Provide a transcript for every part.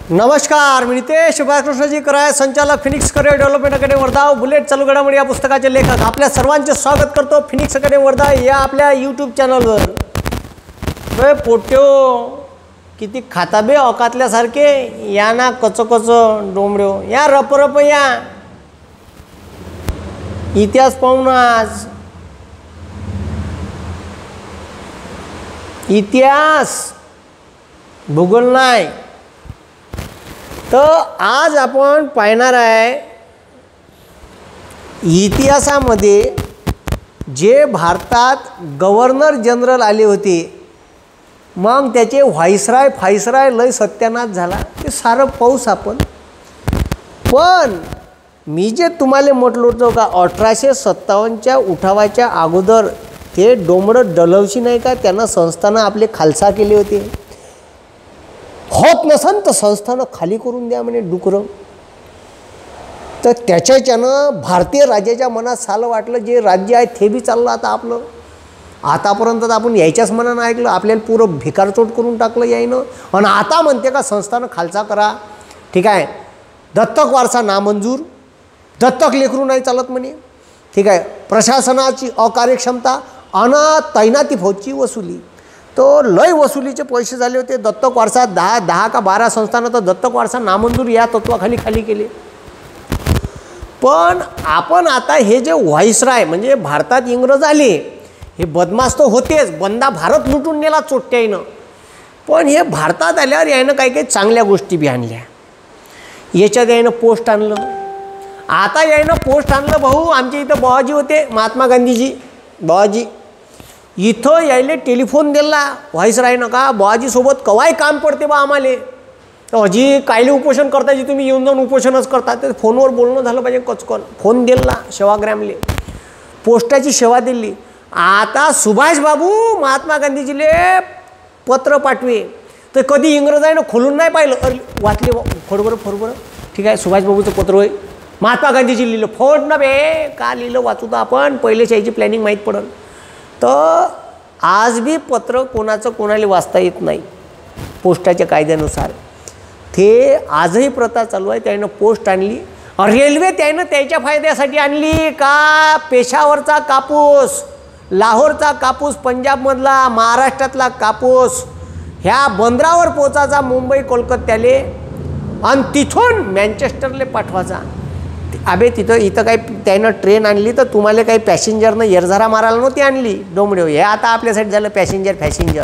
नमस्कार, मी नितेश बाळकृष्णजी कराय, संचालक Phoenix career development academy Wardha, bullet चालू घडामोडी या पुस्तकाचे लेखक. आपल्या सर्वांचे स्वागत करतो फिनिक्स अकॅडमी वर्धा या आपल्या यूट्यूब चॅनलवर. बे पोट्यो किती खाताबे औकातल्यासारखे या ना, कच डोंबड्यो या, रप या. इतिहास पाहून आज इतिहास भूगोल नाही. तर आज आपण पाहणार आहे इतिहासामध्ये जे भारतात गव्हर्नर जनरल आले होते, मग त्याचे व्हाईसराय लय सत्यानाश झाला, ते सारं पाऊस आपण. पण मी जे तुम्हाला म्हटलं होतं का 1857च्या उठावाच्या अगोदर ते डोंबडं डलवशी नाही का, त्यांना संस्थानं आपले खालसा केले होते. होत नसन तर संस्थानं खाली करून द्या म्हणे डुकरं. तर त्याच्यानं भारतीय राज्याच्या मनात सालं वाटलं, जे राज्य आहे ते बी चाललं आता आपलं. आतापर्यंत तर आपण यायच्याच मनानं ऐकलं, आपल्याला पुरं भिकारचोट करून टाकलं यायनं. आणि आता म्हणते का संस्थानं खालसा करा, ठीक आहे. दत्तक वारसा नामंजूर, दत्तक लेकरू नाही चालत म्हणे, ठीक आहे. प्रशासनाची अकार्यक्षमता आणि तैनाती फौजची वसुली. तो लय वसुलीचे पैसे झाले होते. दत्तक वारसा 10 का 12 संस्थानं तर दत्तक वारसा नामंजूर या तत्वाखाली खाली केले. पण आपण आता हे जे व्हाईसराय म्हणजे भारतात इंग्रज आले, हे बदमाश तर होतेच, बंदा भारत लुटून नेला चोट्ट्यानं. पण हे भारतात आल्यावर यानं काही चांगल्या गोष्टी बी आणल्या. याच्यात यानं पोस्ट आणलं. आता यानं पोस्ट आणलं. भाऊ आमच्या इथं बाबाजी होते, महात्मा गांधीजी बाबाजी. इथं यायले टेलिफोन दिला व्हाईसरायनं का बाबाजीसोबत कवाय काम पडते बा आम्हाला. तर अजी कायले उपोषण करतायची तुम्ही, येऊन जाऊन उपोषणच करता. तर फोनवर बोलणं झालं पाहिजे कचकन. फोन दिला सेवाग्रामले, पोस्टाची सेवा दिली. आता सुभाष बाबू महात्मा गांधीजीले पत्र पाठवे, तर कधी इंग्रजानं खोलून नाही पाहिलं. अरे वाचले फोडबरं, ठीक आहे. सुभाष बाबूचं पत्र होय, महात्मा गांधीजी लिहिलं. फोड ना बे, का लिहिलं वाचू तर आपण, पहिलेच याची प्लॅनिंग माहीत पडल. तर आज बी पत्र कोणाचं कोणाला वाचता येत नाही पोस्टाच्या कायद्यानुसार. ते आजही प्रथा चालू आहे. त्यानं पोस्ट आणली. रेल्वे त्यानं त्याच्या फायद्यासाठी आणली का, पेशावरचा कापूस, लाहोरचा कापूस, पंजाबमधला, महाराष्ट्रातला कापूस ह्या बंदरावर पोचायचा मुंबई कोलकात्याले, आणि तिथून मँचेस्टरले पाठवायचा. अबे इथं काही त्यानं ट्रेन आणली तर तुम्हाला काही पॅसेंजरनं येरझारा मारायला नव्हती आणली डोंबडे. हे आता आपल्यासाठी झालं पॅसेंजर.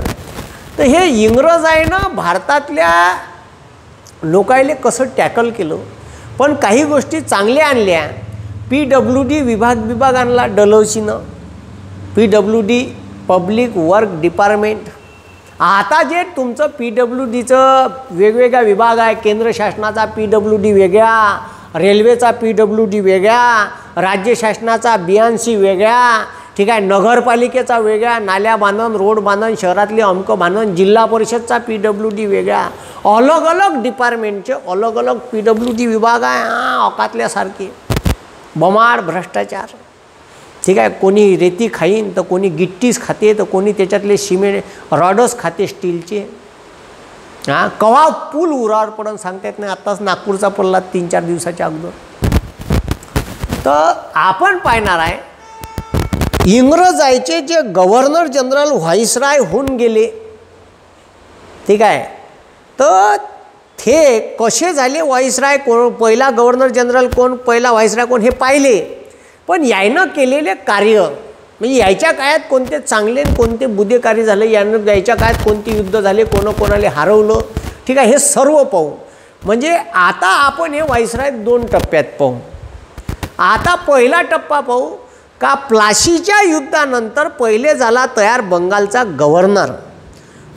तर हे इंग्रज आहे ना, भारतातल्या लोकायले कसं टॅकल केलं. पण काही गोष्टी चांगल्या आणल्या. PWD विभाग आणला डलहौसीनं, PWD पब्लिक वर्क डिपार्टमेंट. आता जे तुमचं PWDचं वेगवेगळा विभाग आहे, केंद्र शासनाचा PWD वेगळा, रेल्वेचा PWD वेगळा, राज्य शासनाचा BNC वेगळा, ठीक आहे. नगरपालिकेचा वेगळा, नाल्या बांधून, रोड बांधून, शहरातले अमकं बांधून, जिल्हा परिषदचा PWD वेगळा. अलग डिपार्टमेंटचे अलग PWD विभाग आहे. औकातल्यासारखे बमाड भ्रष्टाचार, ठीक आहे. कोणी रेती खाईन तर कोणी गिट्टीच खाते, तर कोणी त्याच्यातले सिमेंट रॉडच खाते स्टीलचे. कवा पूल उरावर पडून सांगता येत नाही. आत्ताच नागपूरचा पडला 3-4 दिवसाच्या अगोदर. तर आपण पाहणार आहे इंग्रजायचे जे गव्हर्नर जनरल व्हाईसराय होऊन गेले, ठीक आहे. तर ते कसे झाले व्हाईसराय, कोण पहिला गव्हर्नर जनरल कोण, पहिला व्हाईसराय कोण, हे पाहिले. पण यायनं केलेले कार्य म्हणजे यायच्या काळात कोणते चांगले कोणते बुद्धे कार्य झाले, यानं यायच्या काळात कोणती युद्ध झाले, कोणाला हरवलं, ठीक आहे. हे सर्व पाहू. म्हणजे आता आपण हे व्हाईसराय 2 टप्प्यात पाहू. आता पहिला टप्पा पाहू का, प्लाशीच्या युद्धानंतर पहिले झाला तयार बंगालचा गव्हर्नर.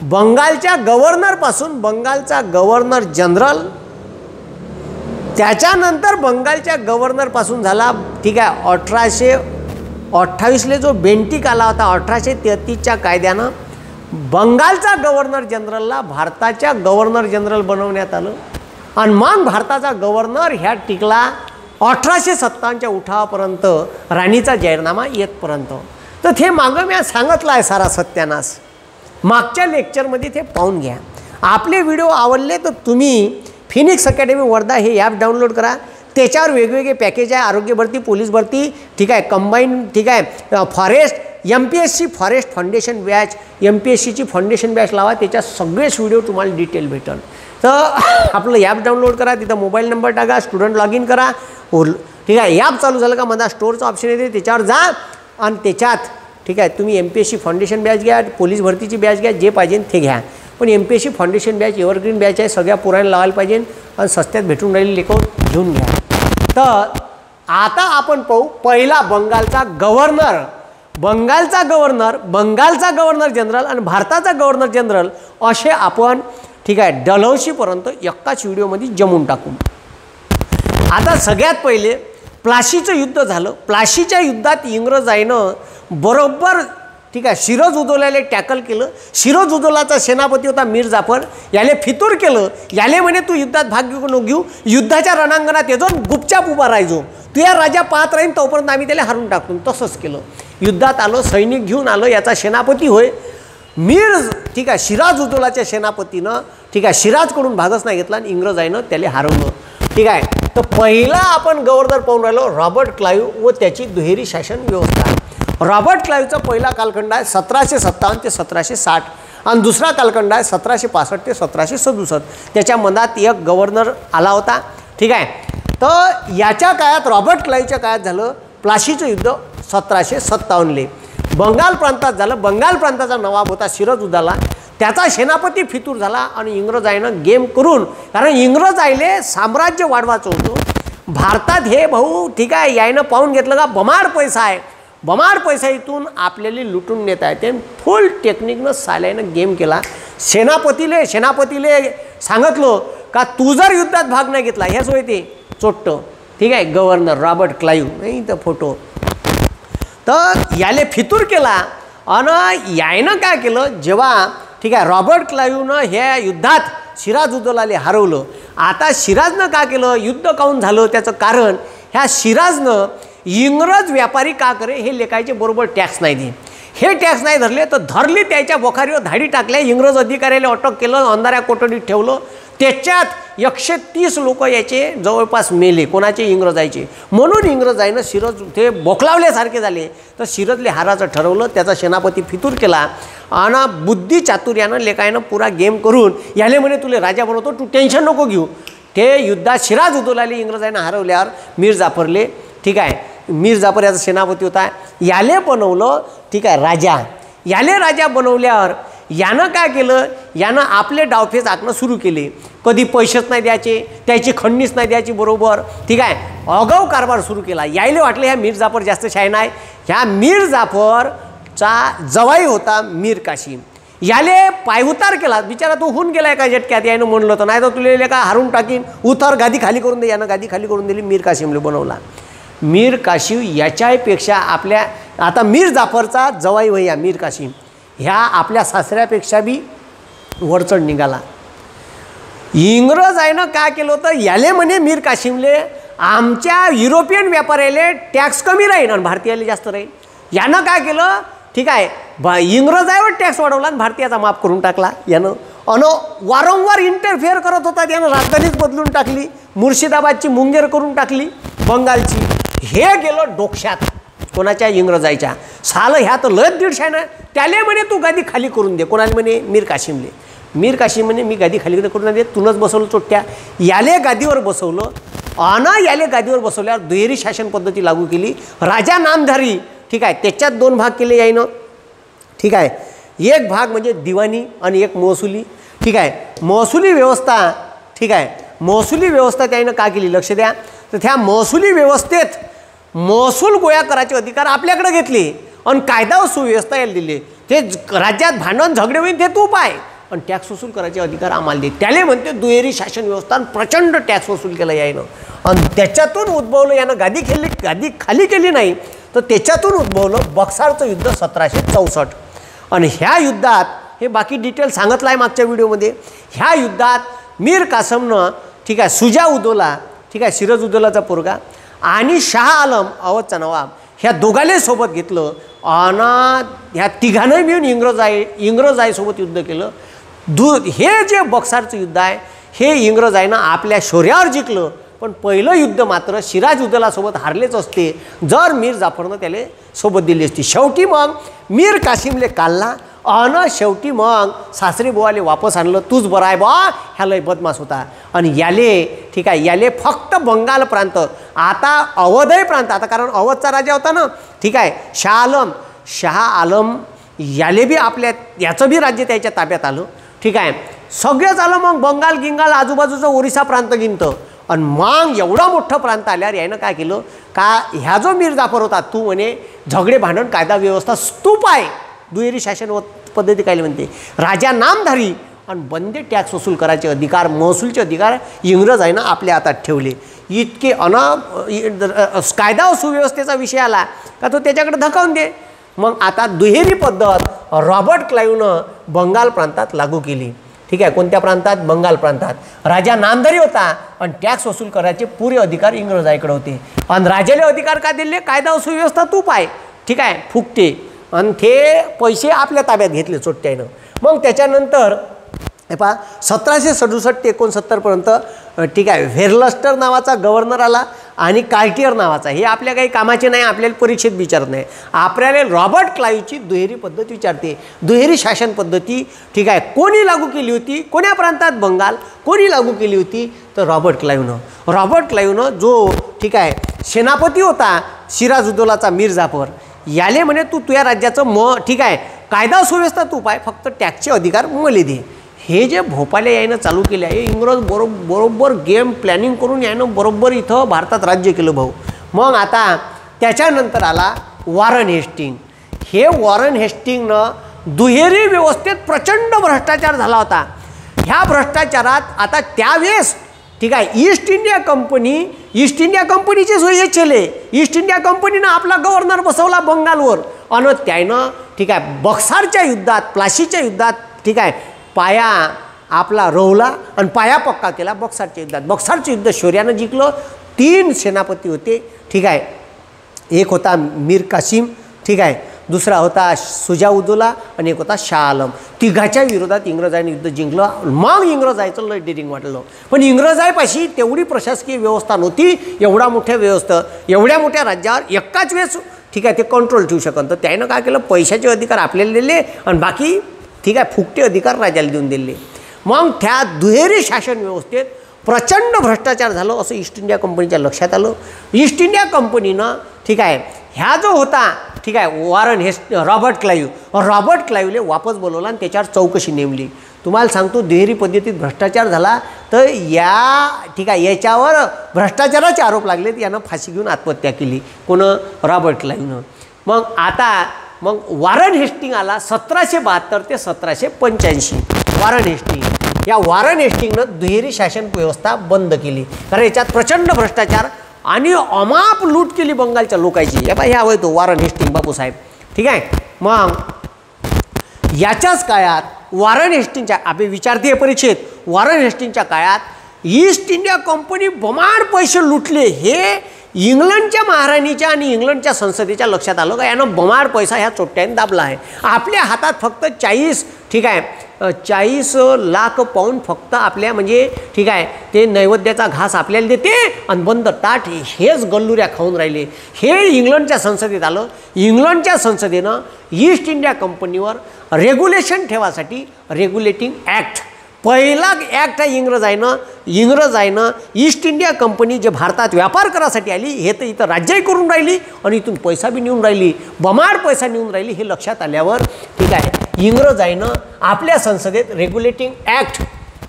बंगालच्या गव्हर्नरपासून बंगालचा गव्हर्नर जनरल, त्याच्यानंतर बंगालच्या गव्हर्नरपासून झाला, ठीक आहे, 1828ले जो बेंटिक आला होता 1833च्या कायद्यानं बंगालचा गव्हर्नर जनरलला भारताच्या गव्हर्नर जनरल बनवण्यात आलं. आणि मग भारताचा गव्हर्नर ह्या टिकला 1857च्या उठावापर्यंत, राणीचा जाहीरनामा येतपर्यंत. तर ते मागं मी सांगितलं आहे सारा सत्यानाश. मागच्या लेक्चरमध्ये ते पाहून घ्या. आपले व्हिडिओ आवडले तर तुम्ही फिनिक्स अकॅडमी वर्धा हे ॲप डाउनलोड करा. त्याच्यावर वेगवेगळे पॅकेज आहे, आरोग्य भरती, पोलीस भरती, ठीक आहे, कंबाईन, ठीक आहे, forest, MPSC forest foundation batch, MPSCची फाउंडेशन बॅच लावा. त्याच्यात सगळेच व्हिडिओ तुम्हाला डिटेल भेटेल. तर आपलं ॲप डाउनलोड करा, तिथं मोबाईल नंबर टाका, स्टुडंट लॉग इन करा, ठीक आहे. ॲप चालू झालं का माझा स्टोअरचा ऑप्शन येते, त्याच्यावर जा आणि त्याच्यात, ठीक आहे, तुम्ही MPSC फाउंडेशन बॅच घ्या, पोलीस भरतीची बॅच घ्या, जे पाहिजे ते घ्या. पण MPSC foundation batch evergreen batch आहे, सगळ्या पुराण लावायला पाहिजे आणि सस्त्यात भेटून राहिली लेखो घेऊन घ्या. तर आता आपण पाहू पहिला बंगालचा गव्हर्नर, बंगालचा गव्हर्नर जनरल आणि भारताचा गव्हर्नर जनरल असे आपण, ठीक आहे, डलहौसीपर्यंत एकाच व्हिडिओमध्ये जमून टाकू. आता सगळ्यात पहिले प्लाशीचं युद्ध झालं. प्लाशीच्या युद्धात इंग्रजाईनं बरोबर, ठीक आहे, शिरोज-उदौलाला टॅकल केलं. शिरोज-उदौलाचा सेनापती होता मीर जाफर, याले फितूर केलं. याले म्हणे तू युद्धात भाग घेऊ, युद्धाच्या रणांगणात येतो, गुपचाप उभा राहायचो, तू या राजा पाहत राहीन तोपर्यंत आम्ही त्याला हारून टाकतो. तसंच केलं. युद्धात आलो, सैनिक घेऊन आलं. याचा सेनापती होय मीर, ठीक आहे, शिराज-उदौलाच्या सेनापतीनं, ठीक आहे, शिराजकडून भागच नाही घेतला आणि इंग्रजाईनं त्याला हरवलं. ठीक आहे. तर पहिला आपण गव्हर्नर पाहून राहिलो रॉबर्ट क्लाइव्ह व त्याची दुहेरी शासन व्यवस्था. रॉबर्ट क्लाइव्हचा पहिला कालखंड आहे 1757 ते 1760 आणि दुसरा कालखंड आहे 1765 ते 1767. त्याच्या मनात एक गव्हर्नर आला होता. ठीक आहे. तर याच्या काळात रॉबर्ट क्लाइव्हच्या काळात झालं प्लाशीचं युद्ध 1757ले. बंगाल प्रांतात झालं. बंगाल प्रांताचा नवाब होता सिराज-उद-दौला. त्याचा सेनापती फितूर झाला आणि इंग्रजाईनं गेम करून, कारण इंग्रजाईले साम्राज्य वाढवायचं होतं भारतात. हे भाऊ, ठीक आहे, यायनं पाहून घेतलं का बमाड पैसा आहे, बमाड पैसा इथून आपल्याला लुटून नेता येते. फुल टेक्निकनं साल्यानं गेम केला. सेनापतीले सांगितलं का तू जर युद्धात भाग नाही घेतला, हेच होय ते चोट्ट. ठीक आहे. गव्हर्नर रॉबर्ट क्लाइव्ह नाही तर फोटो. तर याले फितूर केला आणि यायनं काय केलं, जेव्हा, ठीक आहे, रॉबर्ट क्लाइव्हनं ह्या युद्धात सिराज-उद-दौलाला हरवलं. आता सिराजनं काय केलं, युद्ध काऊन झालं त्याचं कारण, ह्या सिराजनं इंग्रज व्यापारी का करे हे लेखायचे बरोबर टॅक्स नाही दे. हे टॅक्स नाही धरले तर धरली त्याच्या बोखारीवर धाडी टाकल्या. इंग्रज अधिकाऱ्याला अटक केलं, अंधाऱ्या कोठडीत ठेवलं. त्याच्यात 130 लोक याचे जवळपास मेले, कोणाचे, इंग्रजायचे. म्हणून इंग्रजाईनं सिराज ते बोखलावल्यासारखे झाले. तर सिराजले हाराचं ठरवलं. त्याचा सेनापती फितूर केला आणि बुद्धी चातुर्यानं लेखायनं पुरा गेम करून याले म्हणे तुले राजा बनवतो, तू टेन्शन नको घेऊ. ते युद्धात सिराज-उद-दौलाला इंग्रजाईनं हरवल्यावर मीर जाफरले, ठीक आहे, मीर जाफर याचा सेनापती होता, याले बनवलं. ठीक आहे, राजा. याले राजा बनवल्यावर यानं काय केलं, यानं आपले डावफेच आखणं सुरू केले. कधी पैसेच नाही द्यायचे, त्याची खंडणीच नाही द्यायची बरोबर. ठीक आहे. अगाऊ कारभार सुरू केला. यायले वाटलं ह्या मीर जाफर जास्त शाय नाही. ह्या मीर जाफरचा जवाई होता मीर कासिम. याले पायउतार केला. बिचारा तो होऊन गेलाय का झटक्यात, यानं म्हणलं होतं नाही तर तुला का हारून टाकीन, उतार गादी खाली करून दे. यानं गादी खाली करून दिली, मीर कासिमला बनवला. मीर कासिम याच्यापेक्षा आपल्या, आता मीर जाफरचा जवाई भैया मीर कासिम ह्या आपल्या सासऱ्यापेक्षा बी वरचढ निघाला. इंग्रजाईनं काय केलं होतं, याले म्हणे मीर कासिमले आमच्या युरोपियन व्यापाऱ्याले टॅक्स कमी राहील आणि भारतीयाला जास्त राहील. यानं काय केलं, ठीक आहे, इंग्रजाईवर टॅक्स वाढवला आणि भारतीयाचा माफ करून टाकला यानं. वारंवार इंटरफेअर करत होता. यानं राजधानीच बदलून टाकली, मुर्शिदाबादची मुंगेर करून टाकली, बंगालची. हे गेलं डोक्यात कोणाच्या, इंग्रजाईच्या. सालं ह्या तर लयच दीडशे ना. त्याले म्हणे तू गादी खाली करून दे. कोणाला म्हणे, मीर कासिमले. मीर कासिम म्हणे मी गादी खाली करून दे, तुनच बसवलं चोट्ट्या. याले गादीवर बसवलं आणि याले गादीवर बसवल्यावर दुहेरी शासन पद्धती लागू केली. राजा नामधारी, ठीक आहे, त्याच्यात दोन भाग केले यायनं. ठीक आहे. एक भाग म्हणजे दिवाणी आणि एक महसुली. ठीक आहे. महसुली व्यवस्था, ठीक आहे, महसुली व्यवस्था त्यानं का केली लक्ष द्या. तर त्या महसुली व्यवस्थेत महसूल गोळा करायचे अधिकार आपल्याकडे घेतले आणि कायदा व सुव्यवस्था यायला दिले. ते राज्यात भांडण झगडे होईल ते तू पाय आणि टॅक्स वसूल करायचे अधिकार आम्हाला दे. त्याले म्हणते दुहेरी शासन व्यवस्था. प्रचंड टॅक्स वसूल केला यानं आणि त्याच्यातून उद्भवलं, यानं गादी खाली केली नाही तर त्याच्यातून उद्भवलं बक्सारचं युद्ध 1764. आणि ह्या युद्धात, हे बाकी डिटेल सांगितलं आहे मागच्या व्हिडिओमध्ये, ह्या युद्धात मीर कासिमनं, ठीक आहे, शुजा-उद-दौला, ठीक आहे, सिराज-उद-दौलाचा पोरगा आणि शाह आलम अवधचा नवाब, ह्या दोघांले सोबत घेतलं आणि ह्या तिघांनी मिळून इंग्रजाईसोबत युद्ध केलं. हे जे बक्सारचं युद्ध आहे हे इंग्रजांना आपल्या शौर्यावर जिंकलं. पण पहिलं युद्ध मात्र सिराज उद्दौला सोबत हारलेच असते जर मीर जाफरनं त्याला सोबत दिली असती. शेवटी मग मीर कासिमले काढला आणि शेवटी मग सासरी बुवाले वापस आणलं. तूच बरं आहे बा, ह्या लय बदमाश होता. आणि याले ठीक आहे, याले फक्त बंगाल प्रांत, आता अवधही प्रांत, आता कारण अवधचा राजा होता ना, ठीक आहे, शाह आलम याले बी आपल्या याचं बी राज्य त्याच्या ताब्यात आलं. ठीक आहे, सगळंच आलं. मग बंगाल गिंगाल आजूबाजूचं ओरिसा प्रांत गिनतं. आणि मग एवढा मोठा प्रांत आल्यावर यानं काय केलं का, ह्या जो मीर जाफर होता तू म्हणे झगडे भांडण कायदा व्यवस्था स्तूप आहे, दुहेरी शासन पद्धती काय म्हणते, राजा नामधारी आणि बंदे टॅक्स वसूल करायचे अधिकार, महसूलचे अधिकार इंग्रजांना आपल्या हातात ठेवले. इतके कायदा व सुव्यवस्थेचा विषय आला का तो त्याच्याकडे धकावून दे. मग आता दुहेरी पद्धत रॉबर्ट क्लाईव्हनं बंगाल प्रांतात लागू केली. ठीक आहे, कोणत्या प्रांतात, बंगाल प्रांतात. राजा नामधारी होता आणि टॅक्स वसूल करायचे पुरे अधिकार इंग्रजांकडे होते. आणि राजाले अधिकार का दिले, कायदा व सुव्यवस्था तू पाय, ठीक आहे, फुकटे, आणि ते पैसे आपल्या ताब्यात घेतले चोट्ट्यानं. मग त्याच्यानंतर हे पहा 1767 ते 69पर्यंत ठीक आहे, व्हेरलस्टर नावाचा गव्हर्नर आला आणि कार्टियर नावाचा, हे आपल्या काही कामाचे नाही, आपल्याला परीक्षेत विचारत नाही. आपल्याला रॉबर्ट क्लाईव्हची दुहेरी पद्धत विचारते. दुहेरी शासन पद्धती ठीक आहे कोणी लागू केली होती, कोण्या प्रांतात, बंगाल, कोणी लागू केली होती तर रॉबर्ट क्लाईव्हनं जो ठीक आहे सेनापती होता सिराज उद्दौलाचा मीर जाफर, याले म्हणे तू तुझ्या राज्याचं ठीक आहे कायदा सुव्यवस्था तू पाय, फक्त टॅक्सचे अधिकार मले दे. हे जे भोपाले यानं चालू केले आहे, इंग्रज बरोबर गेम प्लॅनिंग करून यानं बरोबर इथं भारतात राज्य केलं भाऊ. मग आता त्याच्यानंतर आला वॉरन हेस्टिंग. हे वॉरन हेस्टिंगनं दुहेरी व्यवस्थेत प्रचंड भ्रष्टाचार झाला होता. ह्या भ्रष्टाचारात आता त्यावेळेस ठीक आहे ईस्ट इंडिया कंपनीचे सोय केले. ईस्ट इंडिया कंपनीनं आपला गव्हर्नर बसवला बंगालवर आणि त्यानं ठीक आहे बक्सारच्या युद्धात, प्लासीच्या युद्धात ठीक आहे पाया आपला रोवला आणि पाया पक्का केला बक्सारच्या युद्धात. बक्सारचं युद्ध शौर्यानं जिंकलं. 3 सेनापती होते. ठीक आहे, एक होता मीर कासिम, ठीक आहे, दुसरा होता सुजाउद्दौला आणि एक होता शाह आलम. तिघाच्या विरोधात इंग्रजांनी युद्ध जिंकलं. मग इंग्रजायचं लय डेरिंग वाटलं. पण इंग्रजांपाशी तेवढी प्रशासकीय व्यवस्था नव्हती. एवढ्या मोठ्या राज्यावर एकाच वेळेस ठीक आहे ते कंट्रोल ठेवू शकत. तर त्यानं काय केलं, पैशाचे अधिकार आपल्याला दिले आणि बाकी ठीक आहे फुकटे अधिकार राजाला देऊन दिले. मग त्या दुहेरी शासन व्यवस्थेत प्रचंड भ्रष्टाचार झालं असं ईस्ट इंडिया कंपनीच्या लक्षात आलं. ईस्ट इंडिया कंपनीनं ठीक आहे ह्या जो होता ठीक आहे रॉबर्ट क्लाईव्हले वापस बोलवला आणि त्याच्यावर चौकशी नेमली. तुम्हाला सांगतो दुहेरी पद्धतीत भ्रष्टाचार झाला तर ठीक आहे याच्यावर भ्रष्टाचाराचे आरोप लागलेत. यानं फाशी घेऊन आत्महत्या केली. रॉबर्ट क्लाईव्हनं. मग वॉरन हेस्टिंग आला 1772 ते 1785. या वॉरन हेस्टिंगनं दुहेरी शासन व्यवस्था बंद केली कारण याच्यात प्रचंड भ्रष्टाचार आणि अमाप लूट केली बंगालच्या लोकांची. हे पाय हवं तो वॉरन हेस्टिंग बापूसाहेब. ठीक आहे, मग याच्याच काळात वॉरन हेस्टिंगच्या आपण विचारते परीक्षेत, वॉरन हेस्टिंगच्या काळात ईस्ट इंडिया कंपनी बमाड पैसे लुटले. हे इंग्लंडच्या महाराणीच्या आणि इंग्लंडच्या संसदेच्या लक्षात आलं का यानं बमाड पैसा ह्या चोट्ट्याने दाबला आहे. आपल्या हातात फक्त 40 लाख पाऊंड फक्त आपल्या म्हणजे ठीक आहे ते नैवेद्याचा घास आपल्याला देते आणि बंद ताट हेच गल्लुऱ्या खाऊन राहिले. हे इंग्लंडच्या संसदेत आलं. इंग्लंडच्या संसदेनं ईस्ट इंडिया कंपनीवर रेग्युलेशन ठेवासाठी रेग्युलेटिंग ॲक्ट, पहिला ॲक्ट आहे इंग्रजांनं ईस्ट इंडिया कंपनी जे भारतात व्यापार करायसाठी आली हे तर इथं राज्यही करून राहिली आणि इथून पैसा बी नेऊन राहिली, बमाड पैसा नेऊन राहिली. हे लक्षात आल्यावर ठीक आहे इंग्रजांनं आपल्या संसदेत रेग्युलेटिंग ॲक्ट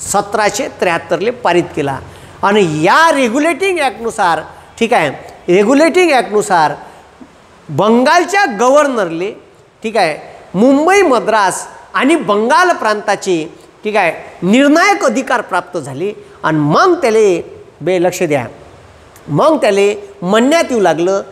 1773 पारित केला. आणि या रेग्युलेटिंग ॲक्टनुसार ठीक आहे रेग्युलेटिंग बंगालच्या गव्हर्नरले ठीक आहे मुंबई, मद्रास आणि बंगाल प्रांताचे ठीक आहे निर्णायक अधिकार प्राप्त झाले. आणि मग त्याले लक्ष द्या, मग त्याले म्हणण्यात येऊ लागलं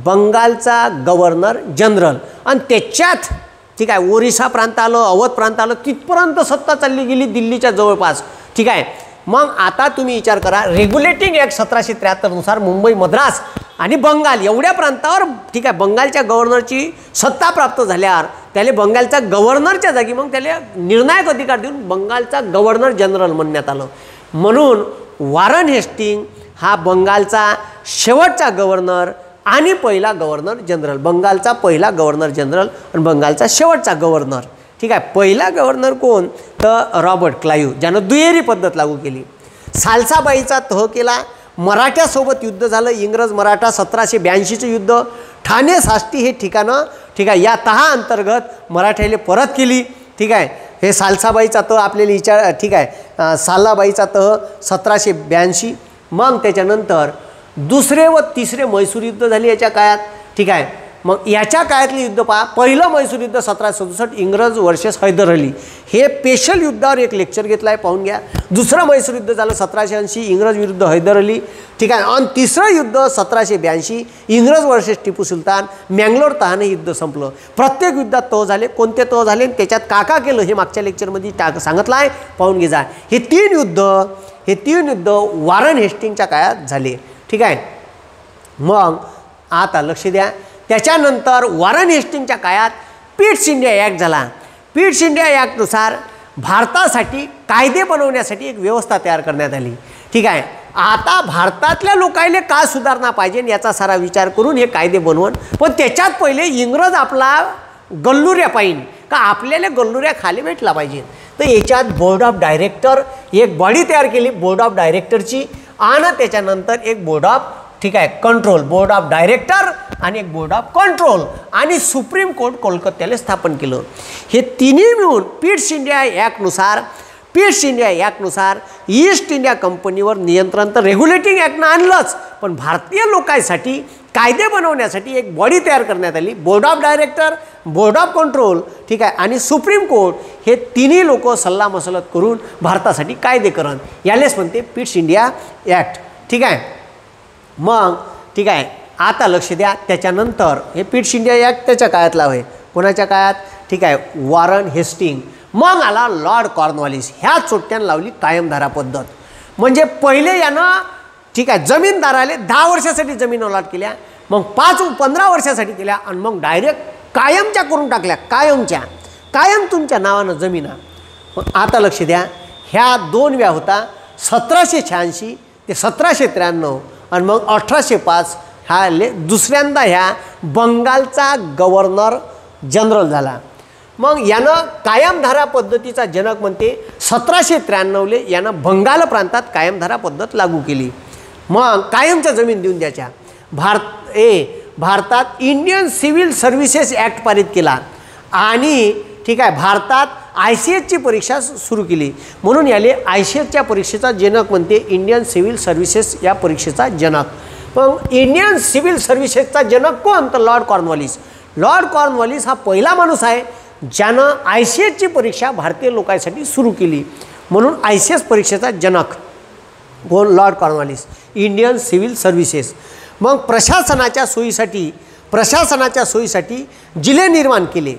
बंगालचा गव्हर्नर जनरल. आणि त्याच्यात ठीक आहे ओरिसा प्रांत आलं, अवध प्रांत आलं, तिथपर्यंत सत्ता चालली गेली दिल्लीच्या जवळपास. ठीक आहे, मग आता तुम्ही विचार करा रेग्युलेटिंग ॲक्ट 1773नुसार मुंबई, मद्रास आणि बंगाल एवढ्या प्रांतावर ठीक आहे बंगालच्या गव्हर्नरची सत्ता प्राप्त झाल्यावर त्याला बंगालचा गव्हर्नरच्या जागी मग त्याला निर्णायक अधिकार देऊन बंगालचा गव्हर्नर जनरल म्हणण्यात आलं. म्हणून वॉरन हेस्टिंग हा बंगालचा शेवटचा गव्हर्नर आणि पहिला गव्हर्नर जनरल, बंगालचा पहिला गव्हर्नर जनरल आणि बंगालचा शेवटचा गव्हर्नर. ठीक आहे. पहिला गव्हर्नर कोण, तर रॉबर्ट क्लाईव्ह, ज्यानं दुहेरी पद्धत लागू केली. सालसाबाईचा तह केला. मराठ्यासोबत युद्ध झालं, इंग्रज मराठा 1782चं युद्ध. ठाणे साष्टी हे ठिकाणं ठीक आहे या तहा अंतर्गत मराठ्याला परत केली. ठीक आहे. हे सालसाबाईचा तह आपल्याला विचार ठीक आहे. सालाबाईचा तह 1782. मग त्याच्यानंतर दुसरे व तिसरे म्हैसूर युद्ध झाले याच्या काळात. ठीक आहे. मग याच्या काळातले युद्ध पहा. पहिलं म्हैसूर युद्ध 1767 इंग्रज वर्सेस हैदर अली, हे स्पेशल युद्धावर एक लेक्चर घेतलं आहे, पाहून घ्या. दुसरं म्हैसूर युद्ध झालं 1780 इंग्रज विरुद्ध हैदर अली. ठीक आहे. आणि तिसरं युद्ध 1782 इंग्रज वर्सेस टिपू सुलतान, मँगलोर तहाने युद्ध संपलं. प्रत्येक युद्धात तह झाले. कोणते तह झाले त्याच्यात काका केलं हे मागच्या लेक्चरमध्ये सांगितलं आहे, पाहून घे जा. हे तीन युद्ध वॉरन हेस्टिंगच्या काळात झाले. ठीक आहे. मग आता लक्ष द्या, त्याच्यानंतर वॉरन हेस्टिंगच्या काळात पिट्स इंडिया ॲक्ट झाला. पिट्स इंडिया ॲक्टनुसार भारतासाठी कायदे बनवण्यासाठी एक व्यवस्था तयार करण्यात आली. ठीक आहे. आता भारतातल्या लोकांना का सुधारणा पाहिजे याचा सारा विचार करून हे कायदे बनवून, पण त्याच्यात पहिले इंग्रज आपला गल्लुऱ्या पाहिजे का, आपल्याला गल्लुऱ्या खाली भेटला पाहिजे. तर याच्यात बोर्ड ऑफ डायरेक्टर एक बॉडी तयार केली, बोर्ड ऑफ डायरेक्टरची, आणि त्याच्यानंतर एक बोर्ड ऑफ ठीक आहे कंट्रोल, बोर्ड ऑफ डायरेक्टर आणि एक बोर्ड ऑफ कंट्रोल, आणि सुप्रीम कोर्ट कोलकात्याला स्थापन केलं. हे तिन्ही मिळून पिट्स इंडिया ॲक्टनुसार ईस्ट इंडिया कंपनीवर नियंत्रण तर रेग्युलेटिंग ॲक्टनं आणलंच, पण भारतीय लोकांसाठी कायदे बनवण्यासाठी एक बॉडी तयार करण्यात आली, board of director, board of control. ठीक आहे. आणि सुप्रीम कोर्ट, हे तिन्ही लोक सल्लामसलत करून भारतासाठी कायदे करण, यालेच म्हणते पिट्स इंडिया ॲक्ट. ठीक आहे. मग ठीक आहे. आता लक्ष द्या, त्याच्यानंतर हे पिट्स इंडिया ॲक्ट त्याच्या काळातला आहे. कोणाच्या काळात, ठीक आहे, वॉरन हेस्टिंग. मग आला लॉर्ड कॉर्नवॉलिस, ह्या चोट्यानं लावली कायमधारा पद्धत. म्हणजे पहिले यानं ठीक आहे जमीनदाराले 10 वर्षासाठी जमीन अलॉट केल्या, मग 5-15 वर्षासाठी केल्या, आणि मग डायरेक्ट कायमच्या करून टाकल्या, कायम तुमच्या नावानं जमीना. मग आता लक्ष द्या, ह्या दोन व्या होता 1786 ते 1793, आणि मग 1805 हा दुसऱ्यांदा ह्या बंगालचा गव्हर्नर जनरल झाला. मग यानं कायमधारा पद्धतीचा जनक म्हणते 1793 यानं बंगाल प्रांतात कायमधारा पद्धत लागू केली. मग कायमच्या जमीन देऊन द्यायच्या. भारतात इंडियन सिव्हिल सर्व्हिसेस ॲक्ट पारित केला, आणि ठीक आहे भारतात ICSची परीक्षा सुरू केली. म्हणून याले ICSच्या परीक्षेचा जनक म्हणते, इंडियन सिव्हिल सर्व्हिसेस या परीक्षेचा जनक. पण इंडियन सिव्हिल सर्व्हिसेसचा जनक कोण, तर लॉर्ड कॉर्नवॉलिस. लॉर्ड कॉर्नवॉलिस हा पहिला माणूस आहे ज्यानं ICSची परीक्षा भारतीय लोकांसाठी सुरू केली. म्हणून ICS परीक्षेचा जनक कोण, Lord Cornwallis, Indian civil services. मग प्रशासनाच्या सोयीसाठी जिल्हे निर्माण केले.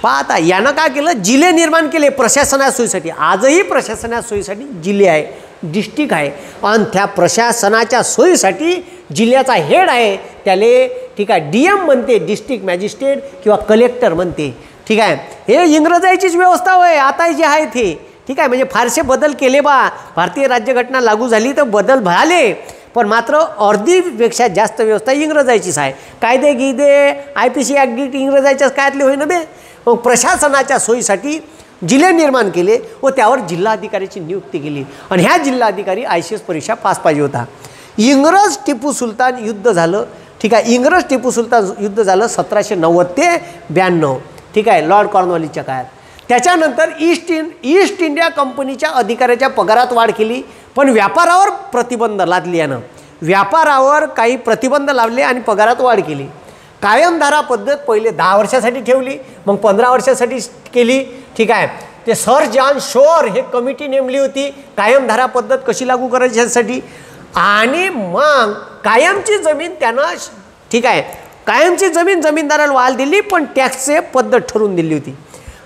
पाहता यानं काय केलं, जिल्हे निर्माण केले प्रशासना सोयीसाठी. आजही प्रशासना सोयीसाठी जिल्हे आहे, डिस्ट्रिक्ट आहे, आणि त्या प्रशासनाच्या सोयीसाठी जिल्ह्याचा हेड आहे, त्याले ठीक आहे DM म्हणते, डिस्ट्रिक्ट मॅजिस्ट्रेट किंवा कलेक्टर म्हणते. ठीक आहे. हे इंग्रजांचीच व्यवस्था होय आता जे आहे ते. ठीक आहे. म्हणजे फारसे बदल केले बा, भारतीय राज्यघटना लागू झाली तर बदल झाले, पण मात्र अर्धीपेक्षा जास्त व्यवस्था इंग्रजांचीच आहे. कायदे गिदे IPC ॲक्ट इंग्रजांच्याच काळातले होय ना बे. मग प्रशासनाच्या सोयीसाठी जिल्हे निर्माण केले व त्यावर जिल्हाधिकाऱ्याची नियुक्ती केली, आणि ह्या जिल्हाधिकारी ICS परीक्षा पास पाहिजे होता. इंग्रज टिपू सुलतान युद्ध झालं. ठीक आहे. इंग्रज टिपू सुलतान युद्ध झालं 1790 ते 92. ठीक आहे. लॉर्ड कॉर्नवॉलिसच्या काळात. त्याच्यानंतर ईस्ट इंडिया कंपनीच्या अधिकाऱ्याच्या पगारात वाढ केली, पण व्यापारावर प्रतिबंध लादले. यानं व्यापारावर काही प्रतिबंध लावले आणि पगारात वाढ केली. कायमधारा पद्धत पहिले 10 वर्षासाठी ठेवली, मग 15 वर्षासाठी केली. ठीक आहे. ते सर जॉन शोर हे कमिटी नेमली होती कायमधारा पद्धत कशी लागू करायची यासाठी, आणि मग कायमची जमीन त्यानं ठीक आहे कायमची जमीन जमीनदाराला वाल दिली, पण टॅक्सचे पद्धत ठरवून दिली होती.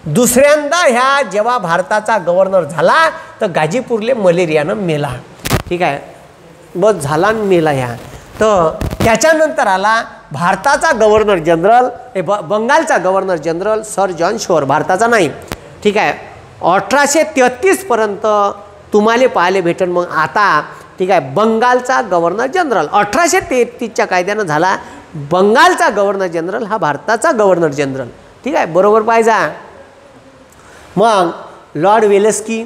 दुसऱ्यांदा ह्या जेव्हा भारताचा गव्हर्नर झाला तर गाजीपूरले मलेरियानं मेला. ठीक आहे. बस झाला मेला ह्या. तर त्याच्यानंतर आला भारताचा गव्हर्नर जनरल, बंगालचा governor general sir John Shore, भारताचा नाही. ठीक आहे. 1833 पर्यंत तुम्हाला पाहायला भेटेल मग आता, ठीक आहे, बंगालचा गव्हर्नर जनरल 1833च्या कायद्यानं झाला बंगालचा गव्हर्नर जनरल हा भारताचा गव्हर्नर जनरल, ठीक आहे, बरोबर पाहिजा. मग लॉर्ड वेलेस्की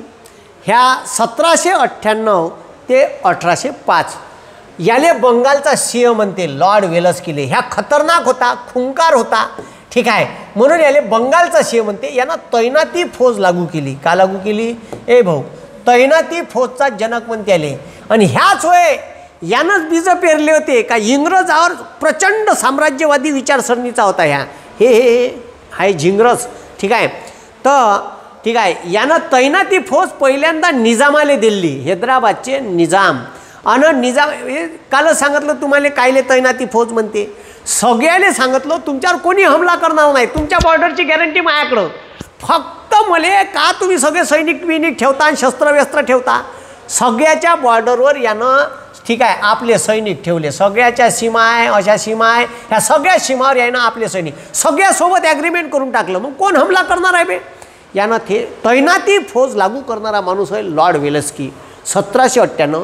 ह्या 1798 ते 1805 याले बंगालचा सिंह म्हणते. लॉर्ड वेलेस्कीले ह्या खतरनाक होता, खुंकार होता, ठीक आहे, म्हणून याले बंगालचा सिंह म्हणते. यानं तैनाती फौज लागू केली. का लागू केली? ए भाऊ, तैनाती फौजचा जनक म्हणते आले. आणि ह्याच होय यानंच बीज पेरले होते का इंग्रजावर प्रचंड साम्राज्यवादी विचारसरणीचा होता ह्या. हे हे हे आहे झिंग्रज, ठीक आहे. तर ठीक आहे, यानं तैनाती फौज पहिल्यांदा निजामाले दिली, हैदराबादचे निजाम. आणि निजाम कालच सांगितलं तुम्हाला कायले तैनाती फौज म्हणते. सगळ्याने सांगितलं तुमच्यावर कोणी हमला करणार नाही, तुमच्या बॉर्डरची गॅरंटी माझ्याकडं, फक्त मले का तुम्ही सगळे सैनिक बिनिक ठेवता आणि शस्त्रव्यस्त्र ठेवता. सगळ्याच्या बॉर्डरवर यानं, ठीक आहे, आपले सैनिक ठेवले. सगळ्याच्या सीमा आहे, अशा सीमा आहे, ह्या सगळ्या सीमावर यानं आपले सैनिक सगळ्यासोबत ॲग्रीमेंट करून टाकलं. मग कोण हमला करणार आहे बे? यानं ते तैनाती फौज लागू करणारा माणूस आहे लॉर्ड वेलेस्की. 1798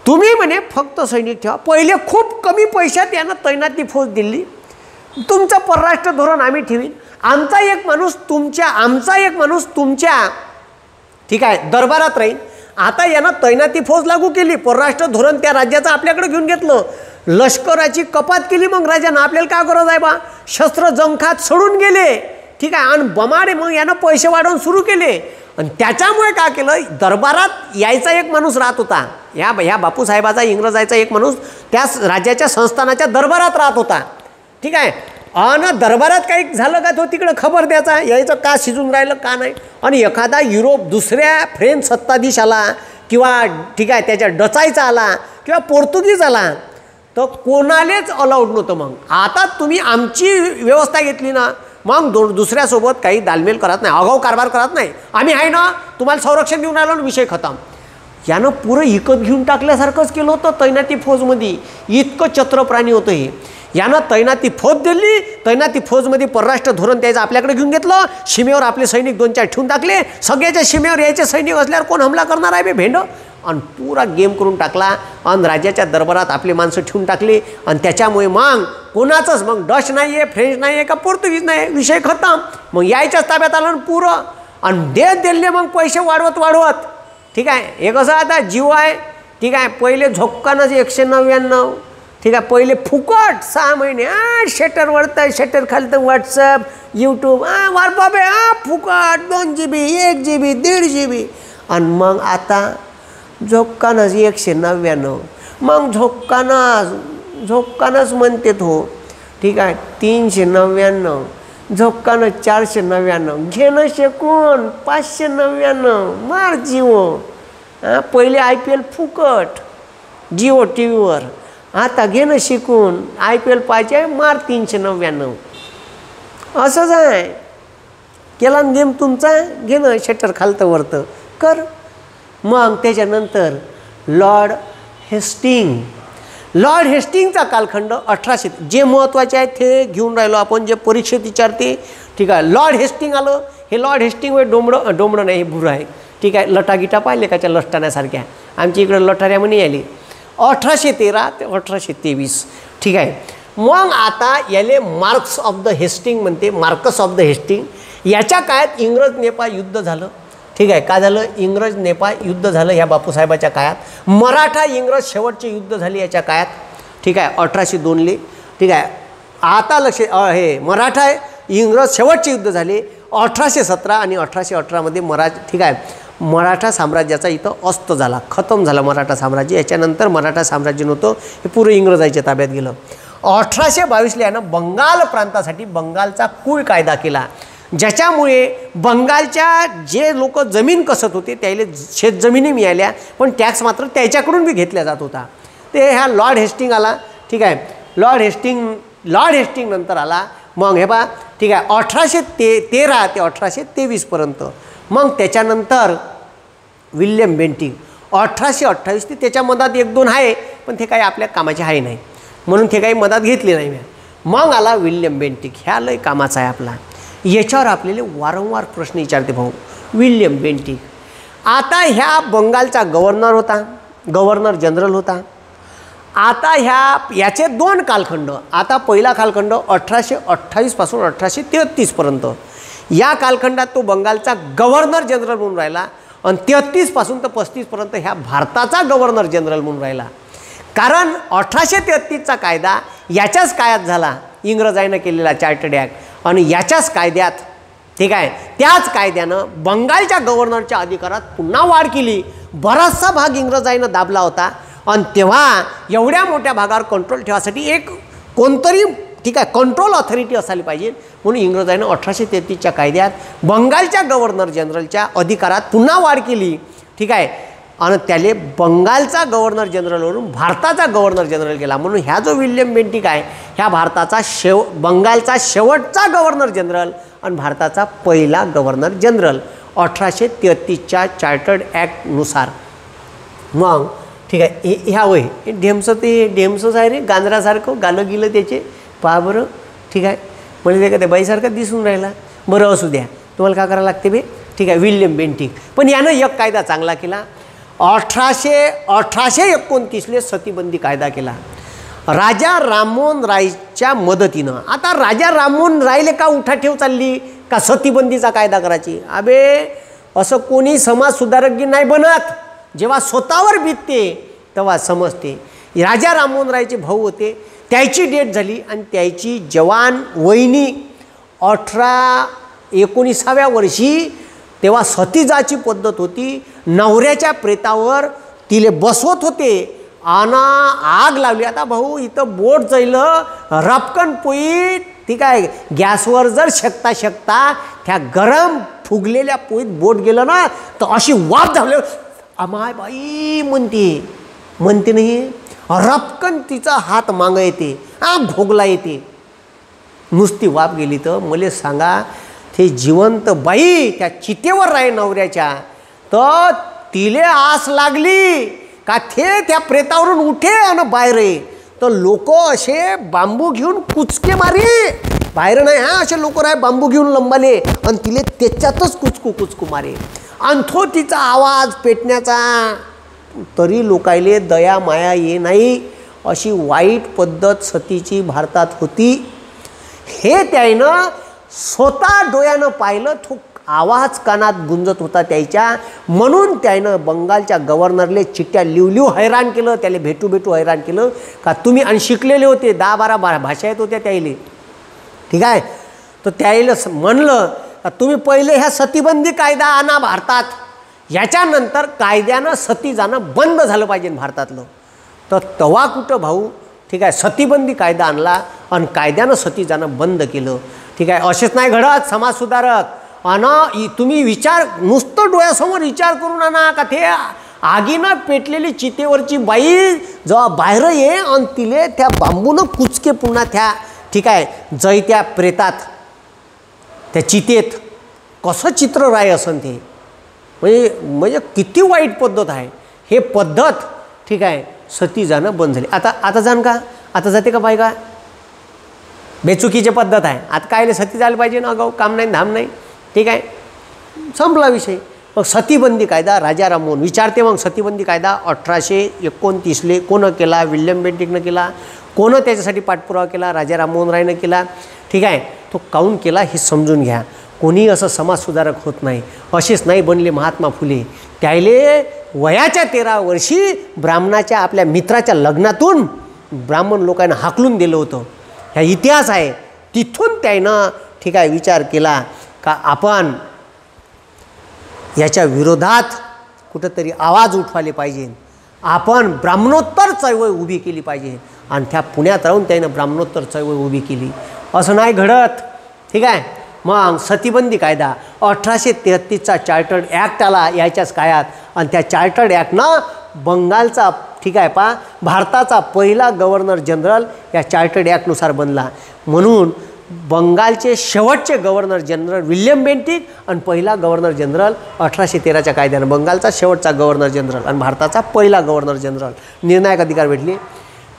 तुम्ही म्हणे फक्त सैनिक ठेवा. पहिले खूप कमी पैशात यानं तैनाती फौज दिली. तुमचं परराष्ट्र धोरण आम्ही ठेवीन, आमचा एक माणूस तुमच्या ठीक आहे दरबारात राहील. आता यानं तैनाती फौज लागू केली, परराष्ट्र धोरण त्या राज्याचं आपल्याकडे घेऊन घेतलं, लष्कराची कपात केली. मग राजानं आपल्याला काय गरज आहे बा, शस्त्र जंखात सोडून गेले, ठीक आहे, आणि बमाडे मग यानं पैसे वाढवून सुरू केले. आणि त्याच्यामुळे काय केलं, दरबारात यायचा एक माणूस राहत होता, ह्या बापूसाहेबाचा इंग्रजाचा एक माणूस त्याच राज्याच्या संस्थानाच्या दरबारात राहत होता, ठीक आहे. आणि दरबारात काही झालं का तो तिकडं खबर द्यायचा, यायचं का शिजून राहिलं का नाही. आणि एखादा युरोप दुसऱ्या फ्रेंच सत्ताधीश आला किंवा ठीक आहे त्याच्या डचायचा आला किंवा पोर्तुगीज आला तर कोणालेच अलाउड नव्हतं. मग आता तुम्ही आमची व्यवस्था घेतली ना, मग दुसऱ्यासोबत काही दालमेल करत नाही, आगाऊ कारभार करत नाही, आम्ही आहे ना तुम्हाला संरक्षण देऊन राहिलो, विषय खतम. यानं पुरं इकत घेऊन टाकल्यासारखंच केलं होतं तैनाती फौजमध्ये. इतकं चत्रप्राणी होतं हे. यानं तैनाती फौज दिली, तैनाती फौजमध्ये परराष्ट्र धोरण त्याचं आपल्याकडे घेऊन घेतलं, सीमेवर आपले सैनिक 2-4 ठेवून टाकले. सगळ्याच्या सीमेवर यायचे सैनिक असल्यावर कोण हमला करणार आहे बे भेंड. आणि पुरा गेम करून टाकला आणि राज्याच्या दरबारात आपले माणसं ठेवून टाकले. आणि त्याच्यामुळे मग कोणाचंच मग डच नाही आहे, फ्रेंच नाही आहे का पोर्तुगीज नाही आहे, विषय खतम. मग यायच्याच ताब्यात आलं पुरं. आणि देत दिले मग पैसे वाढवत, ठीक आहे. हे कसं आता जीव आहे, ठीक आहे. पहिले झोक्कानंच 199, ठीक आहे, पहिले फुकट 6 महिने शटर वळतं, शटर खालतं, व्हॉट्सअप, यूट्यूब वार बाबे फुकट 2 GB 1 GB 1.5 GB. आणि मग आता झोक्कानंच 199, मग झोक्कानंच म्हणते तो, ठीक आहे, 399, झोक्कानं 499, घेणं शिकून 599, मार जिओ. पहिले IPL फुकट जिओ TV वर, आता घेणं शिकून IPL पाहिजे मार 399. असंच आहे. केला गेम तुमचा, घेणं शटर खालतं वरतं कर. मग त्याच्यानंतर लॉर्ड हेस्टिंगचा कालखंड 1800. जे महत्त्वाचे आहे ते घेऊन राहिलो आपण, जे परीक्षेत विचारते, ठीक आहे. लॉर्ड हेस्टिंग आलं. हे लॉर्ड हेस्टिंग डोंबडं नाही, हे बुरं आहे, ठीक आहे. लटागिटा पाहिले का त्या लष्टाण्यासारख्या, आमच्या इकडं लठाऱ्या म्हणे आली. 1813 ते 1823, ठीक आहे. मग आता याले मार्क्स ऑफ द हेस्टिंग म्हणते, मार्कस ऑफ द हेस्टिंग. याच्या काळात इंग्रज नेपाळ युद्ध झालं, ठीक आहे. काय झालं, इंग्रज नेपाळ युद्ध झालं ह्या बापूसाहेबाच्या काळात. मराठा इंग्रज शेवटचे युद्ध झाले याच्या काळात, ठीक आहे, 1802ले, ठीक आहे. आता लक्ष हे मराठा इंग्रज शेवटचे युद्ध झाले 1817 आणि 1818मध्ये ठीक आहे. मराठा साम्राज्याचा इथं अस्त झाला, खतम झाला मराठा साम्राज्य. याच्यानंतर मराठा साम्राज्य नव्हतं, हे पुरं इंग्रजाच्या ताब्यात गेलं. 1822ला यानं बंगाल प्रांतासाठी बंगालचा कुळ कायदा केला, ज्याच्यामुळे बंगालच्या जे लोक जमीन कसत होते त्याला शेतजमिनी मिळाल्या, पण टॅक्स मात्र त्याच्याकडून बी घेतला जात होता. ते ह्या लॉर्ड हेस्टिंग आला, ठीक आहे. लॉर्ड हेस्टिंग नंतर आला. मग हे पहा, ठीक आहे, 1813 ते 1823पर्यंत. मग त्याच्यानंतर विल्यम बेंटिंग 1828 ते त्याच्या मधात 1-2 आहे, पण ते काही आपल्या कामाचे आहे नाही, म्हणून ते काही मधात घेतले नाही. मग आला विल्यम बेंटिंग, ह्या लय कामाचा आहे आपला. याच्यावर आपल्याला वारंवार प्रश्न विचारते भाऊ. विल्यम बेंटिंग आता ह्या बंगालचा गव्हर्नर होता, गव्हर्नर जनरल होता. आता याचे 2 कालखंड. आता पहिला कालखंड 1828 पासून 1833 पर्यंत. या कालखंडात तो बंगालचा गव्हर्नर जनरल म्हणून राहिला आणि 33 पासून तर 35 पर्यंत ह्या भारताचा गव्हर्नर जनरल म्हणून राहिला. कारण 1833चा कायदा याच्याच काळात झाला, इंग्रजांनी केलेला चार्टर्ड ॲक्ट. आणि याच्याच कायद्यात, ठीक आहे, त्याच कायद्यानं बंगालच्या गव्हर्नरच्या अधिकारात पुन्हा वाढ केली. बराचसा भाग इंग्रजांनी दाबला होता आणि तेव्हा एवढ्या मोठ्या भागावर कंट्रोल ठेवासाठी एक कोणतरी, ठीक आहे, कंट्रोल ऑथॉरिटी असायला पाहिजे. म्हणून इंग्रजांनी 1833च्या कायद्यात बंगालच्या गव्हर्नर जनरलच्या अधिकारात पुन्हा वाढ केली, ठीक आहे. आणि त्याले बंगालचा गव्हर्नर जनरलवरून भारताचा गव्हर्नर जनरल केला. म्हणून ह्या जो विल्यम बेंटिक आहे, ह्या भारताचा बंगालचा शेवटचा गव्हर्नर जनरल आणि भारताचा पहिला गव्हर्नर जनरल 1833च्या चार्टर्ड ॲक्टनुसार. मग ठीक आहे, ह्या वय ढेमसं, ते ढेमसंच आहे रे, गांजरासारखं गालं गेलं त्याचे, पहा बरं, ठीक आहे. म्हणजे ते का त्या बाईसारखं दिसून राहिला. बरं असू द्या, तुम्हाला काय करावं लागते बे, ठीक आहे, विल्यम बेंटिक. पण यानं एक कायदा चांगला केला. 1829 सतीबंदी कायदा केला राजा राममोहन रायच्या मदतीनं. आता राजा राममोहन रायले का उठाठेव चालली का सतीबंदीचा कायदा करायची? अबे असं कोणी समाजसुधारक नाही बनत, जेव्हा स्वतःवर बीतते तेव्हा समजते. राजा राममोहन रायचे भाऊ होते, त्याची डेथ झाली आणि त्याची जवान वहिनी 19व्या वर्षी, तेव्हा सतीजाची पद्धत होती. नवऱ्याच्या प्रेतावर तिले बसवत होते आणि आग लावली. आता भाऊ इथं बोट जळलं, रपकन पोईत, ठीक आहे, गॅसवर जर शकता त्या गरम फुगलेल्या पोईत बोट गेलं ना तर अशी वाफ झाली. अमाय बाई म्हणते नाही, रपकन तिचा हात मागं येते, भोगला येते. नुसती वाफ गेली तर मला सांगा, ते जिवंत बाई त्या चितेवर राही नवऱ्याच्या, तर तिले आस लागली का ते त्या प्रेतावरून उठे आणि बाहेर ये, तर लोक असे बांबू घेऊन कुचके मारे. बाहेर नाही, असे लोक राहे बांबू घेऊन लंबाले आणि तिले त्याच्यातच कुचकू मारे. आणि तो तिचा आवाज पेटण्याचा, तरी लोकायले दया माया ये नाही. अशी वाईट पद्धत सतीची भारतात होती. हे त्यानं स्वतः डोळ्यानं पाहिलं. तो आवाज कानात गुंजत होता त्याच्या. म्हणून त्यानं बंगालच्या गव्हर्नरले चिठ्ठ्या लिहू हैराण केलं. त्याला भेटू हैराण केलं का तुम्ही, आणि शिकलेले होते, 10-12 भाषा येत होत्या त्याला, ठीक आहे. तर त्याला म्हणलं का तुम्ही पहिले ह्या सतीबंदी कायदा आणा भारतात, याच्यानंतर कायद्यानं सती जाणं बंद झालं पाहिजे भारतातलं. तर तेव्हा कुठं भाऊ, ठीक आहे, सतीबंदी कायदा आणला आणि कायद्यानं सती जाणं बंद केलं, ठीक आहे. असेच नाही घडत समाजसुधारक. आणि तुम्ही विचार, नुसतं डोळ्यासमोर विचार करून आणा का ते आगीनं पेटलेली चितेवरची बाई जेव्हा बाहेर ये आणि तिले त्या बांबूनं कुचके पुन्हा त्या, ठीक आहे, जैत्या प्रेतात त्या चितेत कसं चित्र राय असन ते, म्हणजे किती वाईट पद्धत आहे. हे पद्धत, ठीक आहे, सती जाणं बंद झाली. आता जाण का, आता जाते का बाई का, बेचुकीची पद्धत आहे. आता काय सती झाली पाहिजे ना, अगाऊ काम नाही धाम नाही, ठीक आहे, संपला विषय. मग सतीबंदी कायदा राजा राममोहन विचारते. मग सतीबंदी कायदा 1829 कोणं केला? विल्यम बेंटिकनं केला. कोणं त्याच्यासाठी पाठपुरावा केला? राजा राममोहन रायनं केला, ठीक आहे. तो काऊन केला हे समजून घ्या. कोणी असं समाजसुधारक होत नाही. असेच नाही बनले महात्मा फुले. त्याले वयाच्या 13 वर्षी ब्राह्मणाच्या आपल्या मित्राच्या लग्नातून ब्राह्मण लोकांना हाकलून दिलं होतं. ह्या इतिहास आहे. तिथून त्यानं, ठीक आहे, विचार केला का आपण याच्या विरोधात कुठंतरी आवाज उठवाले पाहिजे. आपण ब्राह्मणोत्तर चळवळ उभी केली पाहिजे. आणि त्या पुण्यात राहून त्यानं ब्राह्मणोत्तर चळवळ उभी केली. असं नाही घडत, ठीक आहे. मग सतीबंदी कायदा 1833चा चार्टर्ड ॲक्ट आला याच्याच काळात. आणि त्या चार्टर्ड ॲक्टनं बंगालचा, ठीक आहे, भारताचा पहिला गव्हर्नर जनरल या चार्टर्ड ॲक्टनुसार बनला. म्हणून बंगालचे शेवटचे गव्हर्नर जनरल विल्यम बेंटिक आणि पहिला गव्हर्नर जनरल 1813च्या कायद्यानं बंगालचा शेवटचा गव्हर्नर जनरल आणि भारताचा पहिला गव्हर्नर जनरल निर्णायक अधिकार भेटले.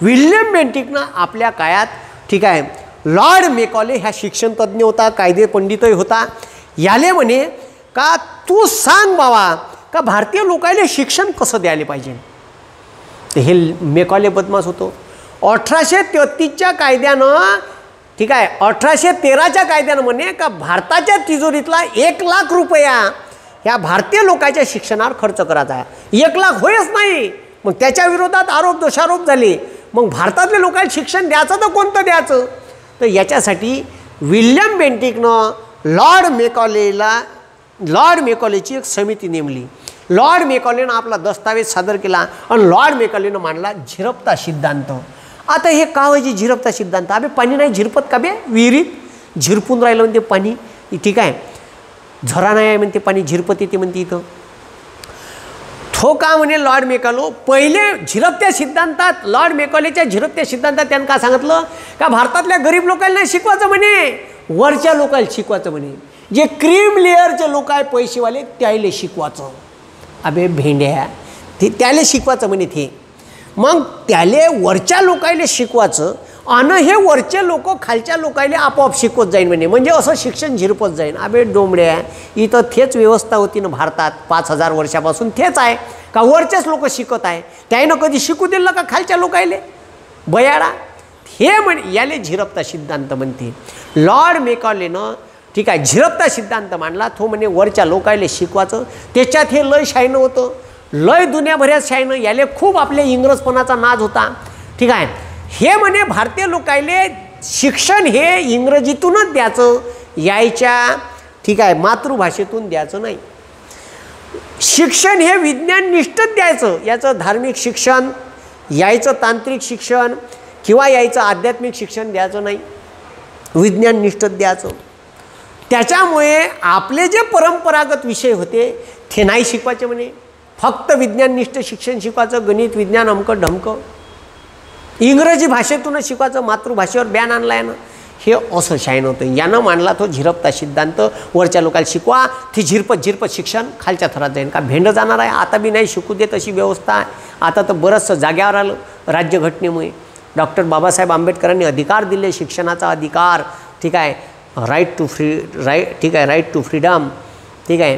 विल्यम बेंटिकनं आपल्या काळात, ठीक आहे, लॉर्ड मेकॉले ह्या शिक्षणतज्ञ होता, कायदे पंडितही होता. याले म्हणे का तू सांग बाबा का भारतीय लोकांना शिक्षण कसं द्यायला पाहिजे. हे मेकॉले बदमाश होतो. 1833च्या कायद्यानं, ठीक आहे, 1813च्या कायद्यानं म्हणे का भारताच्या तिजोरीतला 1 लाख रुपया ह्या भारतीय लोकांच्या शिक्षणावर खर्च करायचा. 1 लाख होयच नाही. मग त्याच्या विरोधात आरोप दोषारोप झाले. मग भारतातल्या लोकांना शिक्षण द्यायचं तर कोणतं द्यायचं. तर याच्यासाठी विल्यम बेंटिकनं लॉर्ड मेकॉलेची एक समिती नेमली. लॉर्ड मेकॉलेनं आपला दस्तावेज सादर केला आणि लॉर्ड मेकॉलेनं मांडला झिरपता सिद्धांत. आता हे का व्हायचे झिरपता सिद्धांत. अबे पाणी नाही झिरपत का बे, विहिरीत झिरपून राहिलं म्हणते पाणी, ठीक आहे, झरा नाही आहे म्हणते पाणी झिरपत येते म्हणते इथं. तो का म्हणे लॉर्ड मेकॉले पहिले झिरपत्या सिद्धांतात, लॉर्ड मेकॉलेच्या झिरपत्या सिद्धांतात त्यांनी का सांगितलं का भारतातल्या गरीब लोकांना नाही शिकवायचं म्हणे, वरच्या लोकांना शिकवायचं म्हणे. जे क्रीम लेअरचे लोक आहे पैसेवाले त्याले शिकवायचं. अबे भेंड्या, ते त्याले शिकवायचं म्हणे. ते मग त्याले वरच्या लोकांना शिकवायचं आणि हे वरचे लोक खालच्या लोकांना आपोआप शिकवत जाईन म्हणे. म्हणजे असं शिक्षण झिरपत जाईन. अबे डोंबड्या, इथं तेच व्यवस्था होती ना भारतात 5000 वर्षापासून. तेच आहे का वरचेच लोक शिकत आहे. त्यानं कधी शिकू दिलं का खालच्या लोकांना बयाडा. हे म्हणे याले झिरपता सिद्धांत म्हणते. लॉर्ड मेकॉलेनं, ठीक आहे, झिरपता सिद्धांत मांडला. तो म्हणे वरच्या लोकांना शिकवायचं. त्याच्यात हे लय शायनं होतं, लय दुनियाभरात शायनं. याले खूप आपल्या इंग्रजपणाचा नाद होता. ठीक आहे, हे म्हणे भारतीय लोकांना शिक्षण हे इंग्रजीतूनच द्यायचं, यायच्या, ठीक आहे, मातृभाषेतून द्यायचं नाही. शिक्षण हे विज्ञाननिष्ठच द्यायचं. याचं धार्मिक शिक्षण, यायचं तांत्रिक शिक्षण किंवा यायचं आध्यात्मिक शिक्षण द्यायचं नाही, विज्ञाननिष्ठच द्यायचं. त्याच्यामुळे आपले जे परंपरागत विषय होते ते नाही शिकवायचे म्हणे. फक्त विज्ञाननिष्ठ शिक्षण शिकवायचं, गणित विज्ञान अमकं ढमकं. इंग्रजी भाषेतूनच शिकवायचं, मातृभाषेवर बॅन आणला आहे ना. हे असं शाईन होतं. यानं मांडला तो झिरपता सिद्धांत. वरच्या लोकांना शिकवा, ती झिरपत शिक्षण खालच्या थरात जाईल. का भेंड जाणार आहे. आता बी नाही शिकू देत अशी व्यवस्था आहे. आता तर बरंचसं जाग्यावर आलं राज्यघटनेमुळे. डॉक्टर बाबासाहेब आंबेडकरांनी अधिकार दिले, शिक्षणाचा अधिकार, ठीक आहे, राईट टू फ्रीडम, ठीक आहे,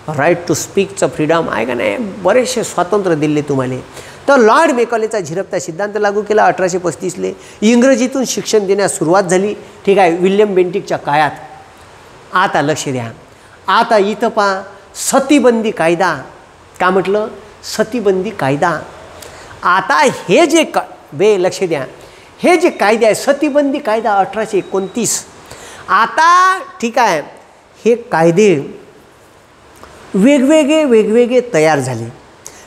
राईट टू स्पीकचं फ्रीडम आहे का नाही. बरेचसे स्वातंत्र्य दिले तुम्हाला. तर लॉर्ड मेकॉलेचा झिरपता सिद्धांत लागू केला 1835ले. इंग्रजीतून शिक्षण देण्यास सुरुवात झाली, ठीक आहे, विल्यम बेंटिकच्या काळात. आता लक्ष द्या. आता इथं पहा सतीबंदी कायदा. का म्हटलं, सतीबंदी कायदा. आता हे जे लक्ष द्या, हे जे कायदे आहे सतीबंदी कायदा 1829. आता ठीक आहे, हे कायदे वेगवेगळे तयार झाले.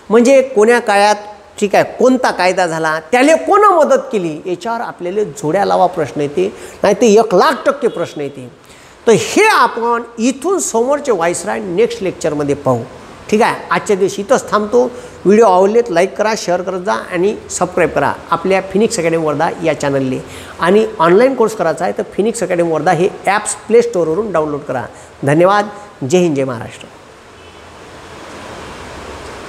म्हणजे कोण्या काळात, ठीक आहे, कोणता कायदा झाला, त्याला कोण मदत केली, याच्यावर आपल्याला जोड्या लावा प्रश्न येते, नाही ते 1,00,000% प्रश्न येते. तर हे आपण इथून समोरचे व्हाईसराय नेक्स्ट लेक्चरमध्ये पाहू. ठीक आहे, आजच्या दिवशी इथंच थांबतो. व्हिडिओ आवडलेत लाईक करा, शेअर करत जा आणि सबस्क्राईब करा आपल्या फिनिक्स अकॅडमी वर्धा या चॅनलले. आणि ऑनलाईन कोर्स करायचा आहे तर फिनिक्स अकॅडमी वर्धा हे ॲप्स प्ले स्टोअरवरून डाउनलोड करा. धन्यवाद. जय हिंद, जय महाराष्ट्र.